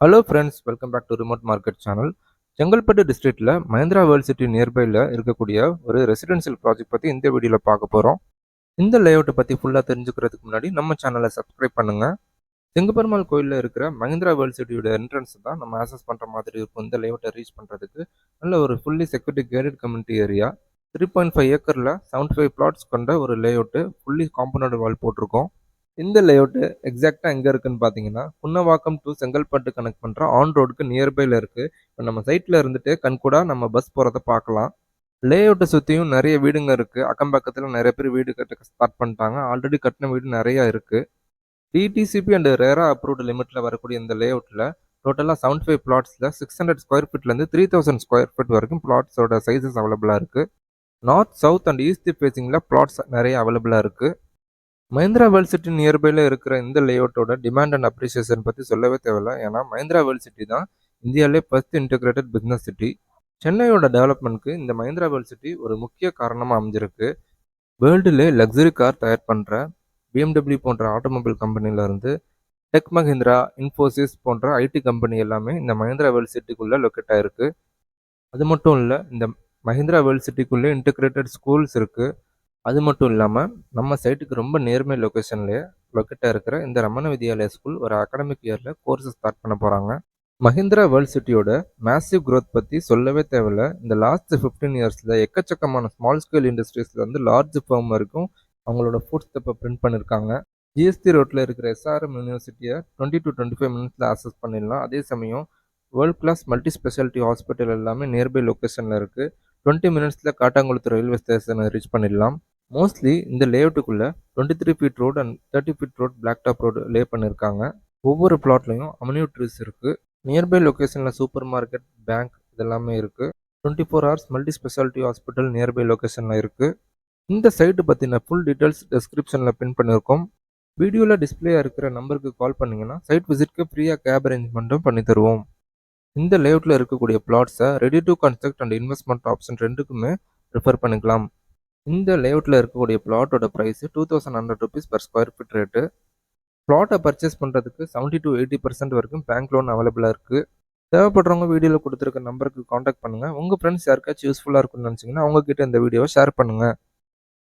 Hello friends, welcome back to remote market channel. Chengalpattu டிஸ்ட்ரிக்டில் Mahindra world city நியர்பையில் இருக்கக்கூடிய ஒரு residential project பற்றி இந்த வீடியோவில் பார்க்க போகிறோம். இந்த லேஅவுட்டை பற்றி ஃபுல்லாக தெரிஞ்சுக்கிறதுக்கு முன்னாடி நம்ம சேனலை சப்ஸ்கிரைப் பண்ணுங்கள். செங்கப்பெருமாள் கோயிலில் இருக்கிற மஹிந்திரா வேர்ல்ட் சிட்டியோட என்ட்ரன்ஸ் தான் நம்ம ஆக்சஸ் பண்ணுற மாதிரி இருக்கும். இந்த லேஅவுட்டை ரீச் பண்ணுறதுக்கு நல்ல ஒரு fully security cadet community area 3.5 ஏக்கரில் 75 பிளாட்ஸ் கொண்ட ஒரு லேஅவுட்டு ஃபுல்லி காம்பவுண்ட் வால் போட்டிருக்கோம். இந்த லேஅவுட்டு எக்ஸாக்டாக எங்கே இருக்குன்னு பார்த்தீங்கன்னா, புன்னவாக்கம் டு செங்கல்பட்டு கனெக்ட் பண்ணுற ஆன் ரோடுக்கு நியர்பையில் இருக்குது. இப்போ நம்ம சைட்டில் இருந்துட்டு கண்கூடா நம்ம பஸ் போகிறத பார்க்கலாம். லேஅவுட்டை சுற்றியும் நிறைய வீடுங்க இருக்குது. அக்கம் பக்கத்தில் நிறைய பேர் வீடு கட்ட ஸ்டார்ட் பண்ணிட்டாங்க. ஆல்ரெடி கட்டின வீடு நிறையா இருக்குது. டிடிசிபி அண்ட் ரேரா அப்ரூவ்டு லிமிட்டில் வரக்கூடிய இந்த லேஅவுட்டில் டோட்டலாக 75 பிளாட்ஸில் 600 ஸ்கொயர் ஃபீட்லேருந்து 3000 ஸ்கொயர் ஃபீட் வரைக்கும் பிளாட்ஸோட சைஸஸ் அவைலபிளாக இருக்குது. நார்த், சவுத் அண்ட் ஈஸ்ட் ஃபேஸிங்கில் பிளாட்ஸ் நிறைய அவைலபிளாக இருக்குது. மஹிந்திரா வேர்ல்ட் சிட்டி நியர்பையில் இருக்கிற இந்த லேஅவுட்டோட டிமாண்ட் அண்ட் அப்ரிசியேஷன் பற்றி சொல்லவே தேவையில்ல. ஏன்னா மஹிந்திரா வேர்ல்ட் சிட்டி தான் இந்தியாவிலே ஃபர்ஸ்ட் இன்டெகிரேட்டட் பிஸ்னஸ் சிட்டி. சென்னையோட டெவலப்மெண்ட்க்கு இந்த மஹிந்திரா வேர்ல்ட் சிட்டி ஒரு முக்கிய காரணமாக அமைஞ்சிருக்கு. வேர்ல்டுலே லக்ஸரி கார் தயார் பண்ணுற BMW போன்ற ஆட்டோமொபைல் கம்பெனிலேருந்து டெக் மஹிந்திரா, இன்ஃபோசிஸ் போன்ற ஐடி கம்பெனி எல்லாமே இந்த மஹிந்திரா வேர்ல்ட் சிட்டிக்குள்ளே லொக்கேட் ஆயிருக்கு. அது மட்டும் இல்லை, இந்த மஹிந்திரா வேர்ல்ட் சிட்டிக்குள்ளே இன்டெகிரேட்டட் ஸ்கூல்ஸ் இருக்குது. அது மட்டும் இல்லாமல் நம்ம சைட்டுக்கு ரொம்ப நேர்மை லொக்கேஷன்லேயே லொக்கேட்டாக இருக்கிற இந்த ரமண வித்யாலயா ஸ்கூல் ஒரு அகாடமிக் இயரில் கோர்ஸஸ் ஸ்டார்ட் பண்ண போகிறாங்க. மஹிந்திரா வேர்ல்ட் சிட்டியோட மேசிவ் க்ரோத் பற்றி சொல்லவே தேவையில்ல. இந்த லாஸ்ட் 15 இயர்ஸில் எக்கச்சக்கமான ஸ்மால் ஸ்கேல் இண்டஸ்ட்ரீஸில் வந்து லார்ஜ் ஃபார்ம் வரைக்கும் அவங்களோட ஃபுட் ஸ்டெப்பை பிரிண்ட் பண்ணியிருக்காங்க. ஜிஎஸ்டி ரோட்டில் இருக்கிற SRM யூனிவர்சிட்டியை 20 to 25 மினிட்ஸில் ஆக்சஸ் பண்ணிடலாம். அதே சமயம் world class multi speciality hospital எல்லாமே நியர்பை லொக்கேஷனில் இருக்குது. 20 மினிட்ஸில் காட்டாங்குளத்து ரயில்வே ஸ்டேஷனை ரீச் பண்ணிடலாம். மோஸ்ட்லி இந்த லேஅவுட்டுக்குள்ளே 23 feet road and 30 feet road blacktop road lay பண்ணியிருக்காங்க. ஒவ்வொரு பிளாட்லையும் அமனியூ ட்ரீஸ் இருக்குது. நியர்பை லொக்கேஷனில் சூப்பர் மார்க்கெட், பேங்க் இதெல்லாமே இருக்குது. 24 hours multi speciality hospital nearby லொக்கேஷனில் இருக்குது. இந்த சைட்டு பற்றின ஃபுல் டீட்டெயில்ஸ் டிஸ்கிரிப்ஷனில் பின் பண்ணியிருக்கோம். வீடியோவில் டிஸ்பிளேயாக இருக்கிற நம்பருக்கு கால் பண்ணிங்கன்னா சைட் விசிட்க்கு ஃப்ரீயாக கேப் அரேஞ்ச்மெண்ட்டும் பண்ணி தருவோம். இந்த லேஅவுட்டில் இருக்கக்கூடிய பிளாட்ஸை ready to construct and investment option ரெண்டுக்குமே ப்ரிஃபர் பண்ணிக்கலாம். இந்த லேஅவுட்டில் இருக்கக்கூடிய பிளாட்டோட price 2100 rupees per square feet rate. பிளாட்டை பர்ச்சேஸ் பண்ணுறதுக்கு 70 to 80% வரைக்கும் பேங்க் லோன் அவைலபிளாக இருக்குது. தேவைப்படுறவங்க வீடியோவில் கொடுத்துருக்க நம்பருக்கு காண்டாக்ட் பண்ணுங்கள். உங்கள் ஃப்ரெண்ட்ஸ் யாருக்காச்சும் யூஸ்ஃபுல்லாக இருக்குன்னு நினச்சிங்கன்னா அவங்கக்கிட்ட இந்த வீடியோவை ஷேர் பண்ணுங்கள்.